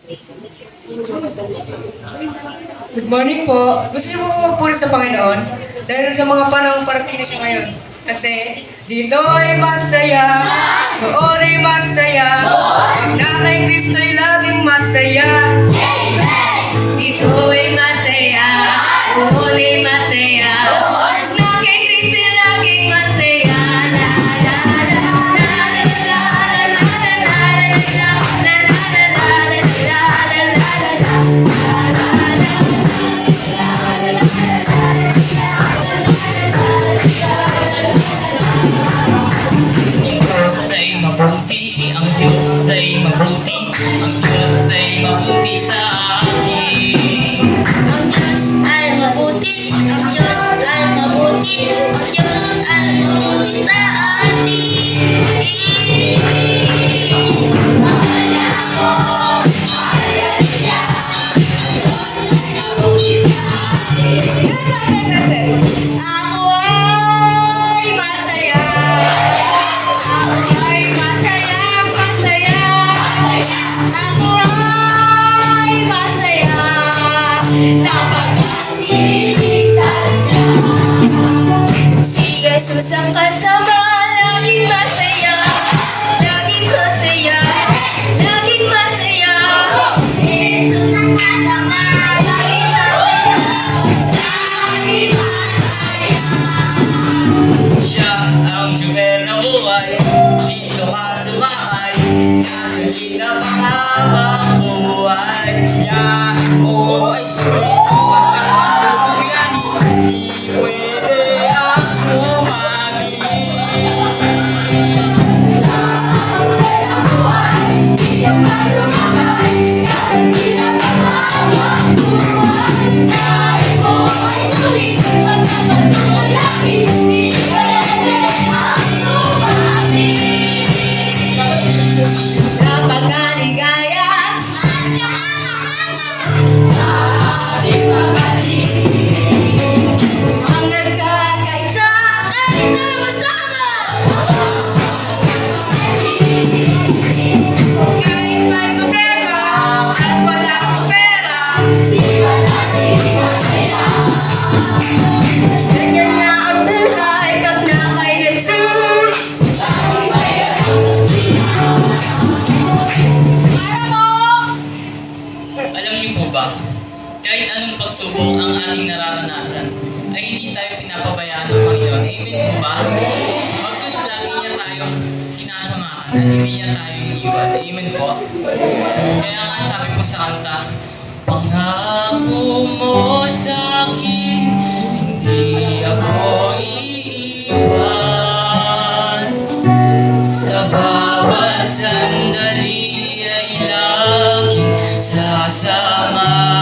Good morning po. Gusto niyo po ba magpuri sa Panginoon? Dahil sa mga panahong parating na siya ngayon. Kasi dito ay masaya, noon ay masaya, na kay Kristo ay laging masaya. Dito ay masaya, noon ay masaya, na kay Kristo ay laging masaya. La la la la la la la la la Diyos ay mabuti, ang Diyos ay mabuti, ang Diyos ay mabuti sa akin. Ang Diyos ay mabuti, ang Diyos ay mabuti, ang Diyos ay mabuti sa atin. Ako ay masaya. Ako ay masaya, masaya. Ako ay masaya. Sapagkat iniligtas niya. Si Jesus ang kasama, laging masaya. Laging masaya. Laging masaya. Si Jesus ang kasama, laging masaya. Laging masaya. Siya ang Diyos ng buhay, dito ka sumakay, gasolina pang buhay. Siya mo ay sulit, pagkakatuyani, di pwede ang sumagi. Napakaligaya ang nagkakaisa at sama-sama. Kahit may problema at walang pera, ganyan na ang buhay pag na kay Jesus. Alam niyo po ba, kahit anong pagsubok ang ating nararanasan, ay hindi tayo pinapabayaan ng Panginoon. Amen po ba? Bagkus lagi niya tayong sinasamahan at hindi niya tayo iniwan. Amen po? Kaya nga sabi po sa kanta, pangako mo sa akin, hindi ako iiwan. Sa bawat sandali ay laging sasama